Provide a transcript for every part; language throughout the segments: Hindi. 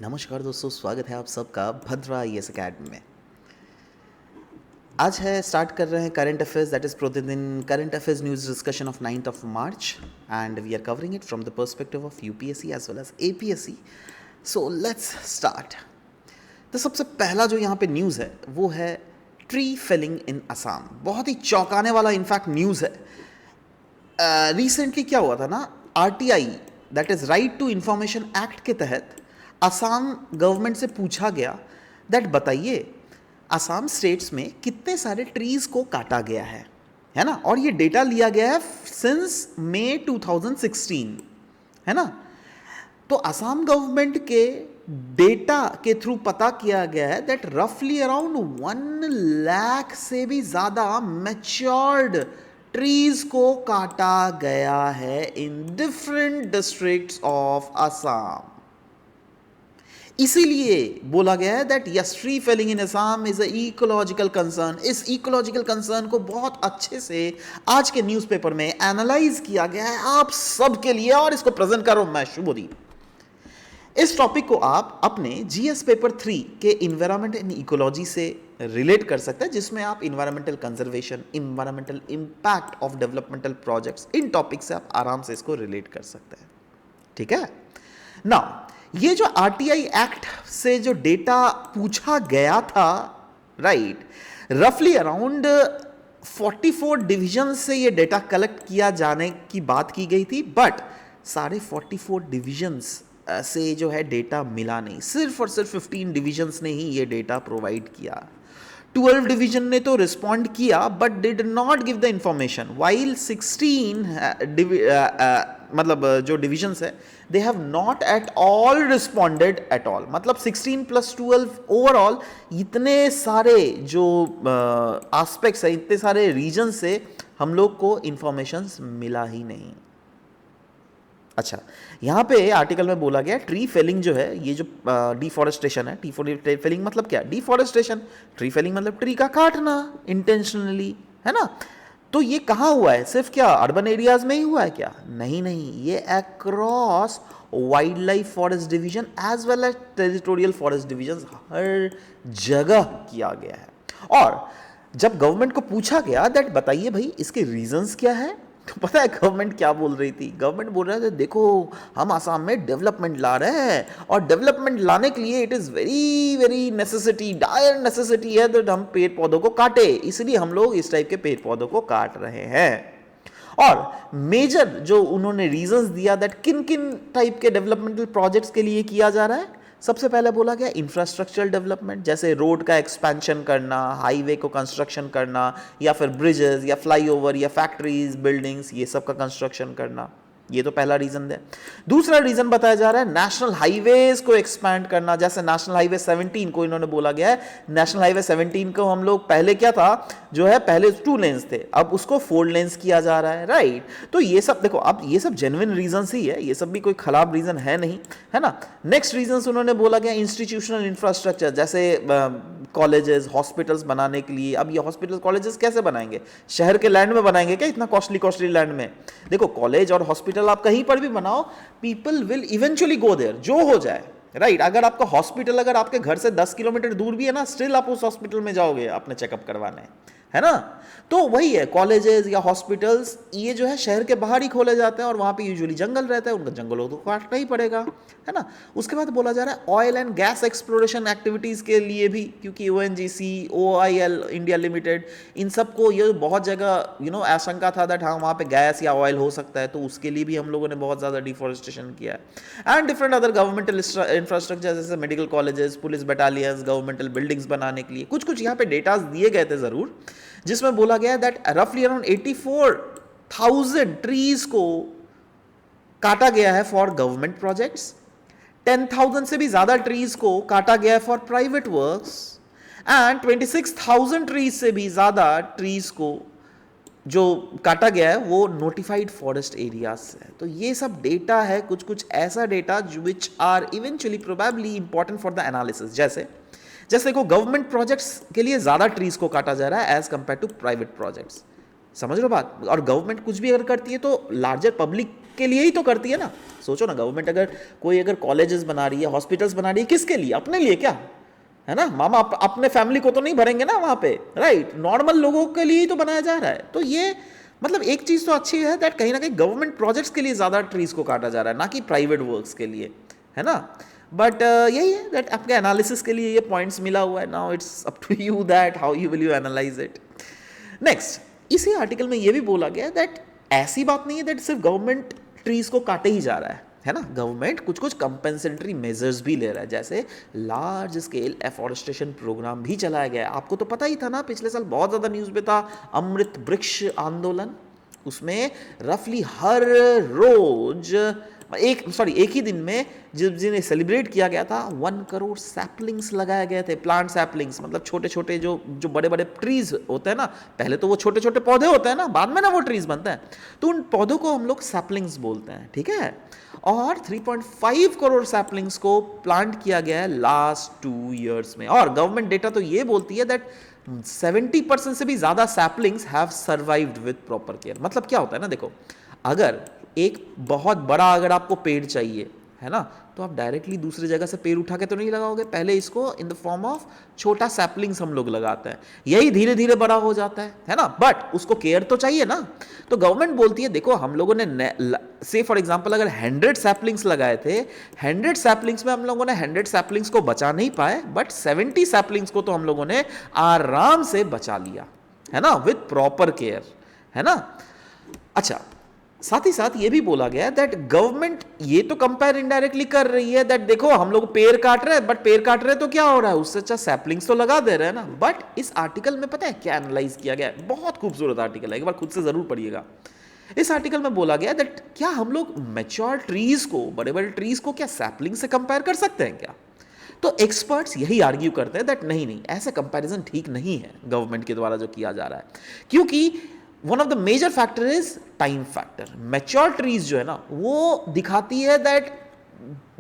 नमस्कार दोस्तों, स्वागत है आप सबका भद्रा आईएएस अकेडमी में। आज है स्टार्ट कर रहे हैं करंट अफेयर्स, दैट इज प्रतिदिन current affairs news discussion of 9th of March and we are covering it from the perspective of UPSC as well as APSC. So let's start. तो सबसे पहला जो यहाँ पे न्यूज़ है वो है ट्री फेलिंग इन असम। बहुत ही चौंकाने वाला इनफैक्ट न्यूज़ है। रिसेंटली क्या हुआ था ना, RTI that is right to information act के तहत असम गवर्नमेंट से पूछा गया दैट बताइए असम स्टेट्स में कितने सारे ट्रीज को काटा गया है ना। और ये डेटा लिया गया है सिंस मई 2016, है ना। तो असम गवर्नमेंट के डेटा के थ्रू पता किया गया है दैट रफली अराउंड 1 लाख से भी ज़्यादा मैच्योर्ड ट्रीज को काटा गया है in different districts of Assam. इसीलिए बोला गया है that yes, tree Fehling in Assam is a ecological concern. इस इकोलॉजिकल कंसर्न को बहुत अच्छे से आज के न्यूज़पेपर में एनालाइज किया गया है आप सबके लिए, और इसको प्रेजेंट कर रहा हूं मैं शुभदीप। इस टॉपिक को आप अपने जीएस पेपर 3 के इन्वायरमेंट एंड इकोलॉजी से रिलेट कर सकते हैं, जिसमें आप environmental conservation, environmental impact of developmental projects, in topic से आप आराम से इसको रिलेट कर सकते हैं। ठीक है ना। ये जो आरटीआई एक्ट से जो डेटा पूछा गया था, राइट, रफली अराउंड 44 डिवीजन से ये डेटा कलेक्ट किया जाने की बात की गई थी, बट सारे 44 डिविजन्स से जो है डेटा मिला नहीं। सिर्फ और सिर्फ 15 डिविजन्स ने ही ये डेटा प्रोवाइड किया। 12 डिवीजन ने तो रिस्पॉन्ड किया but did not give the information, while 16 मतलब जो डिविजन्स है they have not at all responded at all. मतलब 16 + 12 ओवरऑल इतने सारे जो एस्पेक्ट्स है, इतने सारे रीजन से हम लोग को इंफॉर्मेशन मिला ही नहीं। अच्छा, यहाँ पे आर्टिकल में बोला गया ट्री फेलिंग जो है, ये जो डिफॉरेस्टेशन है, ट्री फेलिंग मतलब क्या, डिफॉरेस्टेशन, ट्री फेलिंग मतलब ट्री का काटना इंटेंशनली, है ना। तो ये कहाँ हुआ है, सिर्फ क्या अर्बन एरियाज में ही हुआ है क्या? नहीं नहीं, ये across wildlife forest division as well as territorial forest division हर जगह किया गया है। और जब गवर्नमेंट को पूछा गया दैट बताइए भाई इसके रीजंस क्या है, तो पता है गवर्नमेंट क्या बोल रही थी? गवर्नमेंट बोल रहे थे देखो हम आसाम में डेवलपमेंट ला रहे हैं, और डेवलपमेंट लाने के लिए it is very very necessity, dire necessity है दैट हम पेड़ पौधों को काटे, इसलिए हम लोग इस टाइप के पेड़ पौधों को काट रहे हैं। और मेजर जो उन्होंने रीजंस दिया दैट किन किन टाइप के डेवलपमेंटल प्रोजेक्ट्स के लिए किया जा रहा है, सबसे पहले बोला गया इंफ्रास्ट्रक्चरल डेवलपमेंट, जैसे रोड का एक्सपेंशन करना, हाईवे को कंस्ट्रक्शन करना, या फिर ब्रिजेस या फ्लाईओवर या फैक्ट्रीज, बिल्डिंग्स, ये सब का कंस्ट्रक्शन करना। ये तो पहला रीजन है। दूसरा रीजन बताया जा रहा है नेशनल हाईवेज को एक्सपैंड करना, जैसे नेशनल हाईवे 17 को इन्होंने बोला गया है, नेशनल हाईवे 17 को हम लोग पहले क्या था जो है, पहले 2 लेन्स थे, अब उसको 4 लेन्स किया जा रहा है, राइट। तो ये सब देखो, अब ये सब जेन्युइन रीजंस ही है, ये सब भी कोई खराब रीजन है नहीं, है ना। नेक्स्ट रीजन उन्होंने बोला गया इंस्टीट्यूशनल इंफ्रास्ट्रक्चर, जैसे कॉलेजेस, हॉस्पिटल्स बनाने के लिए। अब ये हॉस्पिटल कॉलेजेस कैसे बनाएंगे, शहर के लैंड में बनाएंगे क्या, इतना कॉस्टली लैंड में? देखो कॉलेज और हॉस्पिटल आप कहीं पर भी बनाओ, people will eventually go there, जो हो जाए, राइट। अगर आपका हॉस्पिटल अगर आपके घर से 10 किलोमीटर दूर भी है ना, स्टिल आप उस हॉस्पिटल में जाओगे अपने चेकअप करवाने, है ना। तो वही है, कॉलेजेस या हॉस्पिटल्स ये जो है शहर के बाहर ही खोले जाते हैं, और वहाँ पे यूजुअली जंगल रहता है, उनका जंगलों को काटना ही पड़ेगा, है ना। उसके बाद बोला जा रहा है oil and gas exploration activities के लिए भी, क्योंकि ओएनजीसी, ओआईएल इंडिया लिमिटेड, इन सबको ये बहुत जगह आशंका था दैट हाँ वहाँ पे गैस या ऑयल हो सकता है, तो उसके लिए भी हम लोगों ने बहुत ज़्यादा डिफॉरेस्टेशन किया है। And different other governmental infrastructure, जैसे medical colleges, police battalions, governmental buildings बनाने के लिए कुछ कुछ यहाँ पे डेटाज दिए गए थे ज़रूर, जिसमें बोला गया दैट रफली अराउंड 84,000 ट्रीज को काटा गया है फॉर गवर्नमेंट प्रोजेक्ट्स, 10,000 से भी ज्यादा ट्रीज को काटा गया है for private works, and 26,000 trees से भी ज्यादा ट्रीज को जो काटा गया है वो नोटिफाइड फॉरेस्ट एरियाज से है। तो ये सब डेटा है, कुछ कुछ ऐसा data which are eventually probably important for the analysis. जैसे को गवर्नमेंट प्रोजेक्ट्स के लिए ज्यादा ट्रीज को काटा जा रहा है as compare to private projects, समझ रहे हो बात? और गवर्नमेंट कुछ भी अगर करती है तो लार्जर पब्लिक के लिए ही तो करती है ना। सोचो ना, गवर्नमेंट अगर कॉलेजेस बना रही है, हॉस्पिटल्स बना रही है, किसके लिए? अपने लिए क्या? है ना, मामा अपने फैमिली को तो नहीं भरेंगे ना वहां पे, राइट? नॉर्मल लोगों के लिए ही तो बनाया जा रहा है। तो ये मतलब एक चीज तो अच्छी है दैट कहीं ना कहीं गवर्नमेंट प्रोजेक्ट्स के लिए ज्यादा ट्रीज को काटा जा रहा है, ना कि प्राइवेट वर्क्स के लिए, है ना। बट यही है दैट आपके एनालिसिस के लिए ये पॉइंट्स मिला हुआ है। Now it's up to you that how you will you analyse it. Next, इसी आर्टिकल में ये भी बोला गया है दैट ऐसी बात नहीं है दैट सिर्फ गवर्नमेंट ट्रीज को काटे ही जा रहा है ना। गवर्नमेंट कुछ कुछ कंपेंसेटरी मेजर्स भी ले रहा है, जैसे लार्ज स्केल एफॉरेस्टेशन प्रोग्राम भी चलाया गया है। आपको तो पता ही था ना, पिछले साल बहुत ज़्यादा न्यूज़ में था अमृत वृक्ष आंदोलन। उसमें रफली हर रोज एक ही दिन में जिन्हें सेलिब्रेट किया गया था 1 करोड़ सैपलिंग्स लगाए गए थे। प्लांट सैपलिंग्स मतलब छोटे छोटे जो बड़े बड़े ट्रीज होते हैं ना, पहले तो वो छोटे छोटे पौधे होते हैं ना, बाद में ना वो ट्रीज बनते हैं, तो उन पौधों को हम लोग सैपलिंग्स बोलते हैं, ठीक है। और 3.5 करोड़ सैपलिंग्स को प्लांट किया गया है लास्ट 2 ईयर्स में। और गवर्नमेंट डेटा तो ये बोलती है दैट 70% से भी ज्यादा saplings have survived with proper care. मतलब क्या होता है ना, देखो, अगर एक बहुत बड़ा अगर आपको पेड़ चाहिए, है ना, तो आप डायरेक्टली दूसरी जगह से पेड़ उठा के तो नहीं लगाओगे, पहले इसको इन द फॉर्म ऑफ छोटा सैपलिंग्स हम लोग लगाते हैं, यही धीरे धीरे बड़ा हो जाता है ना। बट उसको केयर तो चाहिए ना। तो गवर्नमेंट बोलती है देखो, हम लोगों ने से फॉर एग्जांपल अगर 100 सैपलिंग्स लगाए थे, 100 सैपलिंग्स में हम लोगों ने 100 सैपलिंग्स को बचा नहीं पाए, बट 70 सैपलिंग्स को तो हम लोगों ने आराम से बचा लिया, है ना, विद प्रॉपर केयर, है ना। अच्छा, साथ ही साथ ये भी बोला गया है दैट गवर्नमेंट ये तो कंपेयर इनडायरेक्टली कर रही है दैट देखो हम लोग पेड़ काट रहे हैं, बट पेड़ काट रहे हैं तो क्या हो रहा है, उससे अच्छा सैपलिंग्स तो लगा दे रहे हैं ना। बट इस आर्टिकल में पता है क्या एनालाइज किया गया है? बहुत खूबसूरत आर्टिकल है, एक बार खुद से जरूर पढ़िएगा। इस आर्टिकल में बोला गया दैट क्या हम लोग मैच्योर ट्रीज को, बड़े बड़े ट्रीज को क्या सैपलिंग से कंपेयर कर सकते हैं क्या? तो एक्सपर्ट्स यही आर्ग्यू करते हैं दैट नहीं नहीं, ऐसा कंपैरिजन ठीक नहीं है गवर्नमेंट के द्वारा जो किया जा रहा है, क्योंकि one of the major factor is time factor. Mature trees जो है ना, वो दिखाती है दैट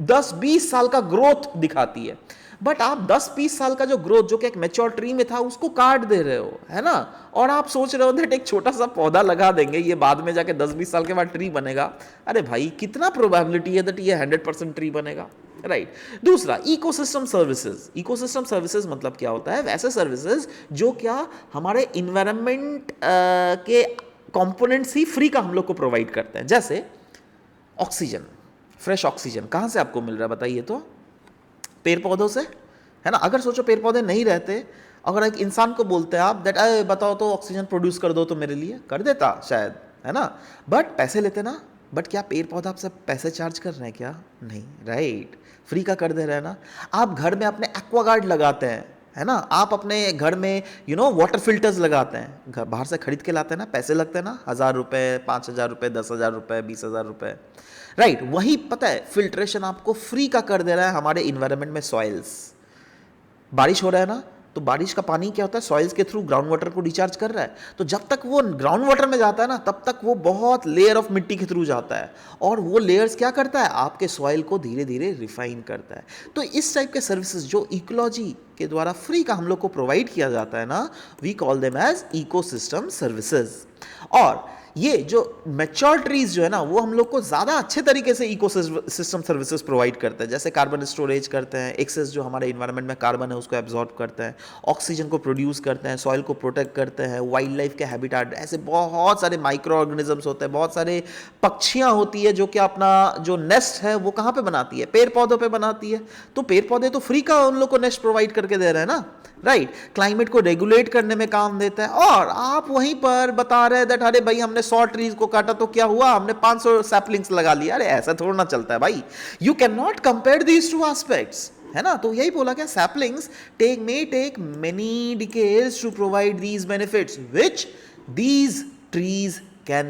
10-20 साल का ग्रोथ दिखाती है, बट आप 10-20 साल का जो ग्रोथ जो कि एक मैच्योर ट्री में था उसको काट दे रहे हो, है ना। और आप सोच रहे हो दैट एक छोटा सा पौधा लगा देंगे, ये बाद में जाके 10-20 साल के बाद ट्री बनेगा। अरे भाई, कितना प्रोबेबिलिटी है दैट ये 100% ट्री बनेगा, राइट। दूसरा, इकोसिस्टम सर्विसेज। इकोसिस्टम सर्विसेज मतलब क्या होता है? वैसे सर्विसेज जो क्या हमारे इन्वायरमेंट के कंपोनेंट्स ही फ्री का हम लोग को प्रोवाइड करते हैं, जैसे ऑक्सीजन। फ्रेश ऑक्सीजन कहाँ से आपको मिल रहा है बताइए तो? पेड़ पौधों से, है ना। अगर सोचो पेड़ पौधे नहीं रहते, अगर एक इंसान को बोलते हैं आप दैट अरे बताओ तो ऑक्सीजन प्रोड्यूस कर दो, तो मेरे लिए कर देता शायद, है ना। बट पैसे लेते ना। बट क्या पेड़ पौधा आपसे पैसे चार्ज कर रहे हैं क्या? नहीं, राइट, फ्री का कर दे रहे हैं ना। आप घर में अपने एक्वागार्ड लगाते हैं, है ना, आप अपने घर में वाटर फिल्टर्स लगाते हैं, घर बाहर से खरीद के लाते हैं ना, पैसे लगते हैं ना, 1000 रुपये, 5000 रुपये, 10,000 रुपये, 20,000 रुपये, राइट। वही पता है फिल्ट्रेशन आपको फ्री का कर दे रहा है हमारे इन्वायरमेंट में। सॉइल्स, बारिश हो रहा है ना, तो बारिश का पानी क्या होता है, सॉइल्स के थ्रू ग्राउंड वाटर को रिचार्ज कर रहा है। तो जब तक वो ग्राउंड वाटर में जाता है ना, तब तक वो बहुत लेयर ऑफ मिट्टी के थ्रू जाता है, और वो लेयर्स क्या करता है, आपके सॉइल को धीरे धीरे रिफाइन करता है। तो इस टाइप के सर्विसेज जो इकोलॉजी के द्वारा फ्री का हम लोग को प्रोवाइड किया जाता है ना, we call them as ecosystem services. और ये जो मैच्योर ट्रीज जो है ना, वो हम लोग को ज़्यादा अच्छे तरीके से इकोसिस्टम सर्विसेज प्रोवाइड करते हैं, जैसे कार्बन स्टोरेज करते हैं, एक्सेस जो हमारे इन्वायरमेंट में कार्बन है उसको एब्जॉर्ब करते हैं, ऑक्सीजन को प्रोड्यूस करते हैं, सॉइल को प्रोटेक्ट करते हैं, वाइल्ड लाइफ के हैबिटेट, ऐसे बहुत सारे माइक्रो ऑर्गेनिजम्स होते हैं, बहुत सारे पक्षियाँ होती है जो कि अपना जो नेस्ट है वो कहाँ पर बनाती है, पेड़ पौधों पर बनाती है। तो पेड़ पौधे तो फ्री का उन लोग को नेस्ट प्रोवाइड करके दे रहे हैं ना, राइट। क्लाइमेट को रेगुलेट करने में काम देता है। और आप वहीं पर बता रहे हैं दैट अरे भाई हमने 100 ट्रीज को काटा तो क्या हुआ, हमने 500 सैपलिंग्स लगा लिया। अरे ऐसा थोड़ा ना चलता है भाई, you can not compare these two aspects, है ना। तो यही बोला गया, saplings may take many decades to provide these benefits which these trees can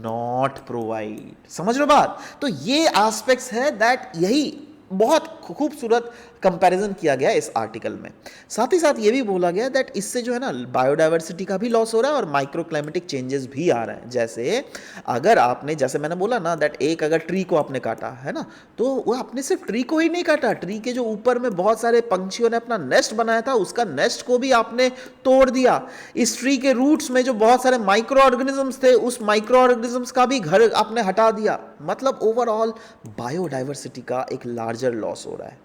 not provide. समझ रहे हो बात? तो ये एस्पेक्ट्स है दैट यही बहुत खूबसूरत कंपैरिजन किया गया इस आर्टिकल में। साथ ही साथ ये भी बोला गया दैट इससे जो है ना बायोडाइवर्सिटी का भी लॉस हो रहा है और माइक्रो क्लाइमेटिक चेंजेस भी आ रहे हैं। जैसे अगर आपने, जैसे मैंने बोला ना दैट एक अगर ट्री को आपने काटा है ना, तो वो आपने सिर्फ ट्री को ही नहीं काटा, ट्री के जो ऊपर में बहुत सारे पंछियों ने अपना नेस्ट बनाया था उसका नेस्ट को भी आपने तोड़ दिया। इस ट्री के रूट्स में जो बहुत सारे माइक्रो ऑर्गेनिजम्स थे उस माइक्रो ऑर्गेनिजम्स का भी घर आपने हटा दिया। मतलब ओवरऑल बायोडाइवर्सिटी का एक लार्जर लॉस हो रहा है।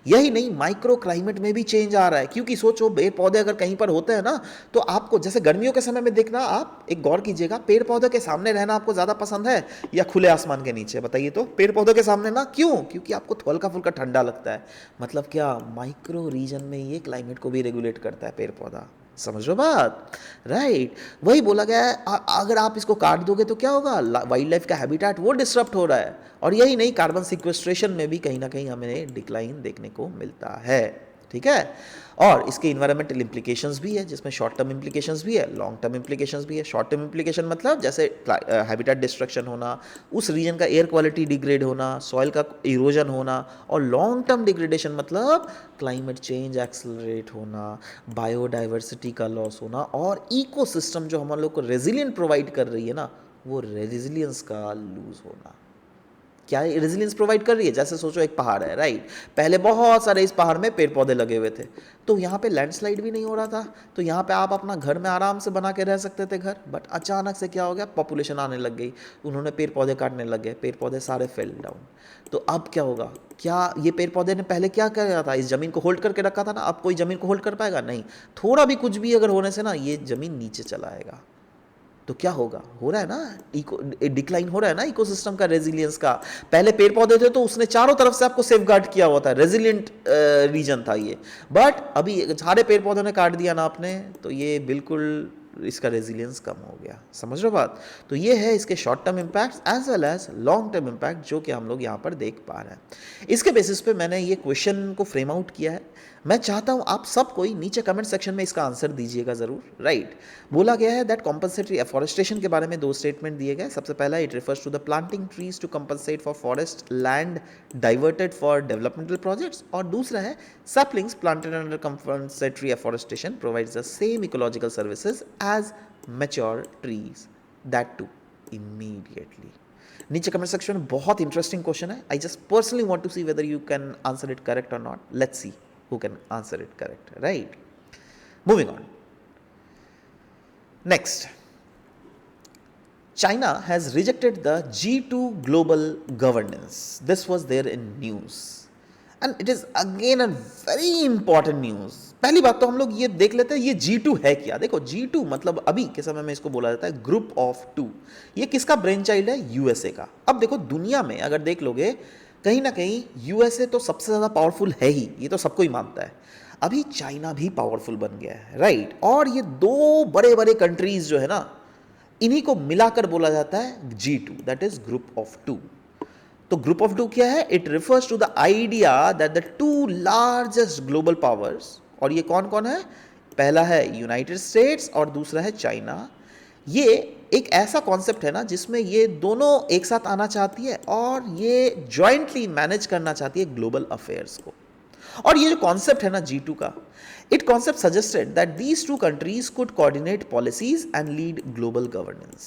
यही नहीं, माइक्रो क्लाइमेट में भी चेंज आ रहा है, क्योंकि सोचो पेड़ पौधे अगर कहीं पर होते हैं ना, तो आपको जैसे गर्मियों के समय में देखना, आप एक गौर कीजिएगा, पेड़ पौधे के सामने रहना आपको ज्यादा पसंद है या खुले आसमान के नीचे? बताइए तो। पेड़ पौधे के सामने ना, क्यों? क्योंकि आपको हल्का फुल्का ठंडा लगता है। मतलब क्या, माइक्रो रीजन में ये क्लाइमेट को भी रेगुलेट करता है पेड़ पौधा। समझ लो बात, राइट? वही बोला गया है, अगर आप इसको काट दोगे तो क्या होगा, वाइल्ड लाइफ का हैबिटेट वो डिस्टर्ब हो रहा है। और यही नहीं, कार्बन सिक्वेस्ट्रेशन में भी कहीं ना कहीं हमें डिक्लाइन देखने को मिलता है। ठीक है, और इसके इन्वायरमेंटल इम्प्लीकेशंस भी है, जिसमें शॉर्ट टर्म इम्प्लीकेशंस भी है, लॉन्ग टर्म इम्प्लीकेशंस भी है। शॉर्ट टर्म इम्प्लीकेशन मतलब जैसे हैबिटेट डिस्ट्रक्शन होना, उस रीजन का एयर क्वालिटी डिग्रेड होना, सॉइल का इरोजन होना। और लॉन्ग टर्म डिग्रेडेशन मतलब क्लाइमेट चेंज एक्सेलरेट होना, बायोडाइवर्सिटी का लॉस होना, और इकोसिस्टम जो हम लोग को रेजिलियंट प्रोवाइड कर रही है ना, वो रेजिलियंस का लूज होना। क्या रेजिलियंस प्रोवाइड कर रही है? जैसे सोचो एक पहाड़ है, राइट? पहले बहुत सारे इस पहाड़ में पेड़ पौधे लगे हुए थे, तो यहाँ पे लैंडस्लाइड भी नहीं हो रहा था, तो यहाँ पे आप अपना घर में आराम से बना के रह सकते थे घर। बट अचानक से क्या हो गया, पॉपुलेशन आने लग गई, उन्होंने पेड़ पौधे काटने लग गए, पेड़ पौधे सारे फेल डाउन। तो अब क्या होगा? क्या ये पेड़ पौधे ने पहले क्या किया था? इस जमीन को होल्ड करके रखा था ना। अब कोई जमीन को होल्ड कर पाएगा? नहीं। थोड़ा भी कुछ भी अगर होने से ना ये जमीन नीचे चला आएगा। तो क्या होगा? हो रहा है ना, इको डिक्लाइन हो रहा है ना इकोसिस्टम का, रेजिलियंस का। पहले पेड़ पौधे थे तो उसने चारों तरफ से आपको सेफगार्ड किया हुआ था, रेजिलियंट रीजन था ये। बट अभी सारे पेड़ पौधों ने काट दिया ना आपने, तो ये बिल्कुल इसका रेजिलियंस कम हो गया। समझ रहे हो बात? तो ये है इसके short term impact as well as long term impact, जो कि हम लोग यहाँ पर देख पा रहे हैं। इसके बेसिस पे मैंने ये क्वेश्चन को फ्रेम आउट किया है। मैं चाहता हूँ आप सब कोई नीचे कमेंट सेक्शन में इसका आंसर दीजिएगा ज़रूर, राइट? बोला गया है दैट कॉम्पनसेटरी एफॉरेस्टेशन के बारे में 2 स्टेटमेंट दिए गए। सबसे पहला, it refers to the planting trees to compensate for forest land diverted for developmental projects, और दूसरा है, saplings planted under compensatory afforestation provides the same ecological services as mature trees, that too immediately. नीचे कमेंट सेक्शन में बहुत इंटरेस्टिंग क्वेश्चन है। I just personally want to see whether you can answer it correct और not. Let's see who can answer it correct, right? Moving on. Next, China has rejected the G2 global governance. This was there in news, and it is again a very important news. पहली बात तो हम लोग ये देख लेते हैं ये G2 है क्या। देखो, G2 मतलब अभी के समय में इसको बोला जाता है ग्रुप ऑफ 2। ये किसका ब्रेन चाइल्ड है? यूएसए का। अब देखो, दुनिया में अगर देख लोगे, कहीं ना कहीं यूएसए तो सबसे ज़्यादा पावरफुल है ही, ये तो सबको ही मानता है। अभी चाइना भी पावरफुल बन गया है, राइट? और ये 2 बड़े बड़े कंट्रीज जो है ना, इन्हीं को मिलाकर बोला जाता है G2, that is group of 2। तो ग्रुप ऑफ 2 क्या है? It refers to the idea that the 2 largest global powers, और ये कौन कौन है? पहला है यूनाइटेड स्टेट्स और दूसरा है चाइना। ये एक ऐसा कॉन्सेप्ट है ना जिसमें ये दोनों एक साथ आना चाहती है और ये जॉइंटली मैनेज करना चाहती है ग्लोबल अफेयर्स को। और ये जो कॉन्सेप्ट है ना G2 का, it concept suggested that these 2 countries could coordinate policies and lead global governance.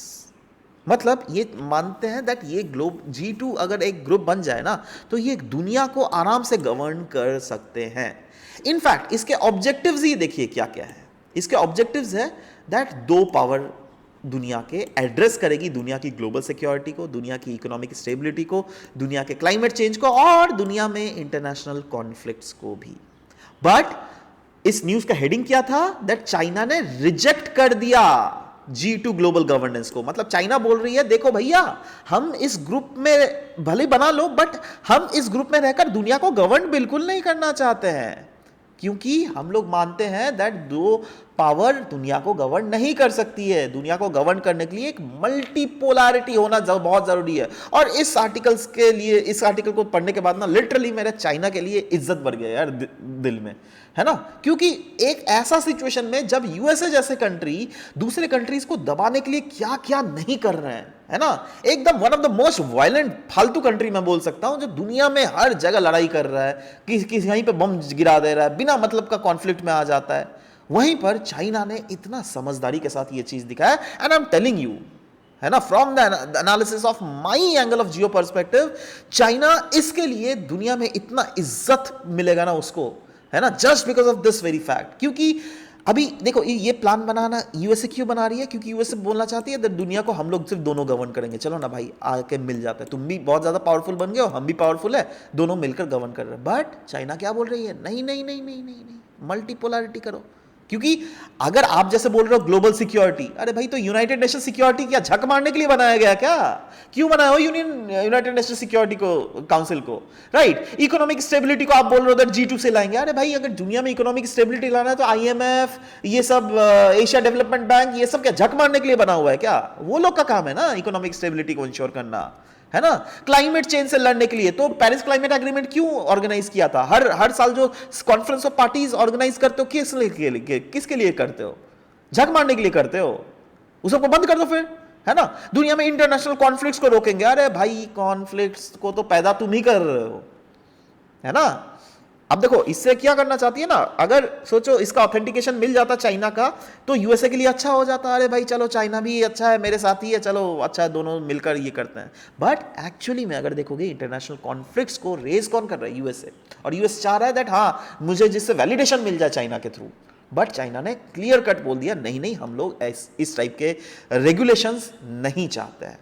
मतलब ये मानते हैं दैट ये G2 अगर एक ग्रुप बन जाए ना, तो ये दुनिया को आराम से गवर्न कर सकते हैं। इनफैक्ट इसके ऑब्जेक्टिव्स ही देखिए क्या क्या है। इसके ऑब्जेक्टिव्स है दैट 2 पावर दुनिया के एड्रेस करेगी, दुनिया की ग्लोबल सिक्योरिटी को, दुनिया की इकोनॉमिक स्टेबिलिटी को, दुनिया के क्लाइमेट चेंज को, और दुनिया में इंटरनेशनल कॉन्फ्लिक्ट्स को भी। बट इस न्यूज का हेडिंग क्या था? दैट चाइना ने रिजेक्ट कर दिया G2 ग्लोबल गवर्नेंस को। मतलब चाइना बोल रही है, देखो भैया, हम इस ग्रुप में भले बना लो, बट हम इस ग्रुप में रहकर दुनिया को गवर्न बिल्कुल नहीं करना चाहते हैं, क्योंकि हम लोग मानते हैं दैट 2 पावर दुनिया को गवर्न नहीं कर सकती है। दुनिया को गवर्न करने के लिए एक मल्टीपोलैरिटी होना बहुत जरूरी है। और इस आर्टिकल्स के लिए, इस आर्टिकल को पढ़ने के बाद ना लिटरली मेरे चाइना के लिए इज्जत बढ़ गया यार दिल में, है ना। क्योंकि एक ऐसा सिचुएशन में जब यूएसए जैसे कंट्री दूसरे कंट्रीज को दबाने के लिए क्या क्या नहीं कर रहे हैं, है ना, एकदम one of the most violent फालतू कंट्री मैं बोल सकता हूं, जो दुनिया में हर जगह लड़ाई कर रहा है, किसी कहीं पे बम गिरा दे रहा है, बिना मतलब का कॉन्फ्लिक्ट में आ जाता है। वहीं पर चाइना ने इतना समझदारी के साथ ये चीज दिखाया। And I am telling you, है ना, from the analysis of my angle of Jio perspective, China इसके लिए दुनिया में इतना इज्जत मिलेगा ना उसको, है ना, just because of this very fact. क्योंकि अभी देखो ये प्लान बनाना यूएसए क्यों बना रही है? क्योंकि यूएसए बोलना चाहती है दैट दुनिया को हम लोग सिर्फ दोनों गवर्न करेंगे, चलो ना भाई आके मिल जाता है, तुम भी बहुत ज्यादा पावरफुल बन गए हो, हम भी पावरफुल है, दोनों मिलकर गवर्न कर रहे हैं। बट चाइना क्या बोल रही है? नहीं नहीं नहीं नहीं नहीं नहीं, मल्टीपोलैरिटी करो। क्योंकि अगर आप जैसे बोल रहे हो ग्लोबल सिक्योरिटी, अरे भाई तो यूनाइटेड नेशन सिक्योरिटी क्या झक मारने के लिए बनाया गया क्या? क्यों बनाया हो यूनाइटेड नेशन सिक्योरिटी को, काउंसिल को, राइट? इकोनॉमिक स्टेबिलिटी को आप बोल रहे हो G2 से लाएंगे। अरे भाई अगर दुनिया में इकोनॉमिक स्टेबिलिटी लाना है तो IMF, ये सब एशिया डेवलपमेंट बैंक, ये सब क्या झक मारने के लिए बना हुआ है क्या? वो लोग का काम है ना इकोनॉमिक स्टेबिलिटी को इंश्योर करना, है ना। क्लाइमेट चेंज से लड़ने के लिए तो पेरिस क्लाइमेट एग्रीमेंट क्यों ऑर्गेनाइज किया था? हर साल जो कॉन्फ्रेंस ऑफ पार्टीज ऑर्गेनाइज करते हो, किसके लिए करते हो? झक मारने के लिए करते हो? उस सबको बंद कर दो फिर, है ना। दुनिया में इंटरनेशनल कॉन्फ्लिक्ट्स को रोकेंगे। अरे भाई कॉन्फ्लिक्ट्स को तो पैदा तुम ही कर रहे हो, है ना। अब देखो इससे क्या करना चाहती है ना, अगर सोचो इसका ऑथेंटिकेशन मिल जाता चाइना का तो यूएसए के लिए अच्छा हो जाता। अरे भाई चलो चाइना भी अच्छा है, मेरे साथ ही है, चलो अच्छा है, दोनों मिलकर ये करते हैं। बट एक्चुअली में अगर देखोगे इंटरनेशनल कॉन्फ्लिक्ट्स को रेज कौन कर रहा है? यूएसए। और यूएस चाह रहा है दैट हाँ मुझे जिससे वैलिडेशन मिल जाए चाइना के थ्रू। बट चाइना ने क्लियर कट बोल दिया नहीं नहीं, हम लोग इस टाइप के रेगुलेशंस नहीं चाहते हैं।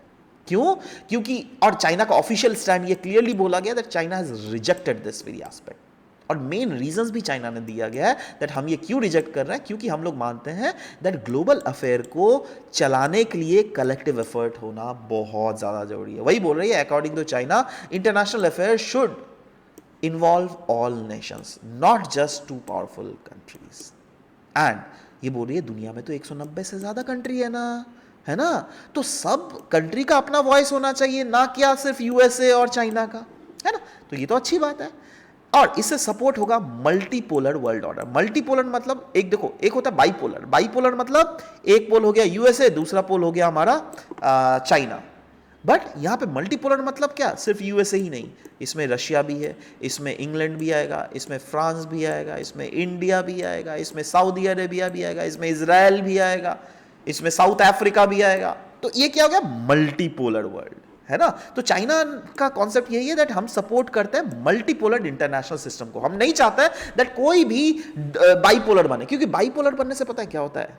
क्यों? क्योंकि और चाइना का ऑफिशियल स्टैंड ये क्लियरली बोला गया that China has rejected this very aspect. और मेन रीजंस भी चाइना ने दिया गया है दैट हम ये क्यों रिजेक्ट कर रहे हैं, क्योंकि हम लोग मानते हैं दैट ग्लोबल अफेयर को चलाने के लिए कलेक्टिव एफर्ट होना बहुत ज्यादा जरूरी है। वही बोल रही है according to China international affair should involve all nations, not just two powerful countries. And ये बोल रही है दुनिया में तो 190 से ज्यादा कंट्री है ना, है ना, तो सब कंट्री का अपना वॉइस होना चाहिए, ना क्या सिर्फ यूएसए और चाइना का, है ना। तो ये तो अच्छी बात है। और इससे सपोर्ट होगा मल्टीपोलर वर्ल्ड ऑर्डर। मल्टीपोलर मतलब एक देखो, एक होता है बाइपोलर। बाइपोलर मतलब एक पोल हो गया यूएसए, दूसरा पोल हो गया हमारा चाइना। बट यहां पे मल्टीपोलर मतलब क्या? सिर्फ यूएसए ही नहीं, इसमें रशिया भी है, इसमें इंग्लैंड भी आएगा, इसमें फ्रांस भी आएगा, इसमें इंडिया भी आएगा, इसमें सऊदी अरेबिया भी आएगा, इसमें इजराइल भी आएगा, इसमें साउथ अफ्रीका भी आएगा। तो ये क्या हो गया? मल्टीपोलर वर्ल्ड, है ना। तो चाइना का कॉन्सेप्ट यही है दैट हम सपोर्ट करते हैं मल्टीपोलर इंटरनेशनल सिस्टम को। हम नहीं चाहते दैट कोई भी बाइपोलर बने, क्योंकि बाइपोलर बनने से पता है क्या होता है?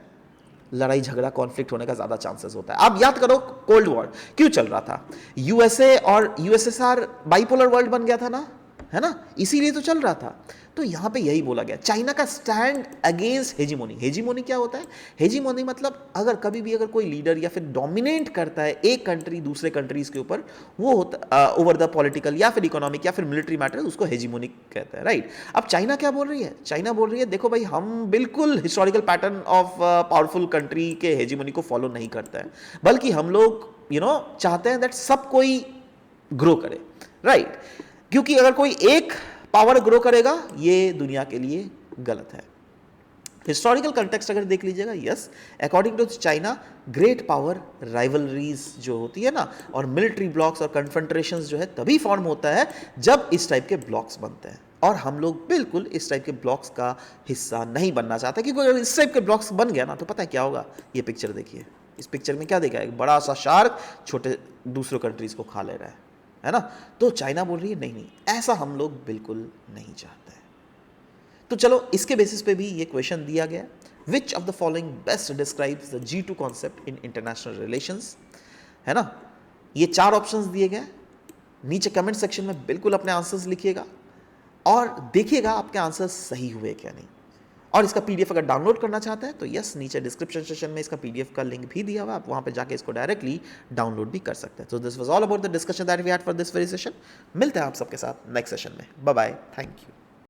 लड़ाई झगड़ा कॉन्फ्लिक्ट होने का ज्यादा चांसेस होता है। आप याद करो कोल्ड वॉर क्यों चल रहा था? यूएसए और यूएसएसआर बाइपोलर वर्ल्ड बन गया था ना, है ना, इसीलिए तो चल रहा था। तो यहां पे यही बोला गया चाइना का स्टैंड अगेंस्ट हेजीमोनी। हेजीमोनी क्या होता है? हेजीमोनी मतलब अगर कभी भी अगर कोई लीडर या फिर डोमिनेट करता है एक कंट्री दूसरे कंट्रीज के ऊपर, वो होता ओवर द पॉलिटिकल या फिर इकोनॉमिक या फिर मिलिट्री मैटर्स, उसको हेजीमोनी कहते हैं, राइट। अब चाइना क्या बोल रही है? चाइना बोल रही है देखो भाई हम बिल्कुल historical pattern of powerful country के हेजीमोनी को फॉलो नहीं करते हैं, बल्कि हम लोग चाहते हैं दैट सब कोई ग्रो करे, राइट। क्योंकि अगर कोई एक पावर ग्रो करेगा ये दुनिया के लिए गलत है। हिस्टोरिकल कंटेक्स्ट अगर देख लीजिएगा, yes, according to China great power rivalries जो होती है ना, और मिलिट्री ब्लॉक्स और कन्फ्रंट्रेशंस जो है तभी फॉर्म होता है जब इस टाइप के ब्लॉक्स बनते हैं। और हम लोग बिल्कुल इस टाइप के ब्लॉक्स का हिस्सा नहीं बनना चाहते, क्योंकि अगर इस टाइप के ब्लॉक्स बन गया ना तो पता है क्या होगा? ये पिक्चर देखिए, इस पिक्चर में क्या देखा है? बड़ा सा शार्क छोटे दूसरे कंट्रीज को खा ले रहा है ना। तो चाइना बोल रही है नहीं नहीं, ऐसा हम लोग बिल्कुल नहीं चाहते हैं। तो चलो इसके बेसिस पे भी ये क्वेश्चन दिया गया, which of the following best describes the G2 concept in international relations, है ना। ये 4 ऑप्शंस दिए गए, नीचे कमेंट सेक्शन में बिल्कुल अपने आंसर्स लिखिएगा और देखिएगा आपके आंसर्स सही हुए क्या नहीं। और इसका पीडीएफ अगर डाउनलोड करना चाहते हैं तो यस, नीचे डिस्क्रिप्शन सेक्शन में इसका पीडीएफ का लिंक भी दिया हुआ है, आप वहां पे जाके इसको डायरेक्टली डाउनलोड भी कर सकते हैं। तो this was all about the discussion that we had for this very session. मिलते हैं आप सबके साथ नेक्स्ट सेशन में। Bye bye, thank you.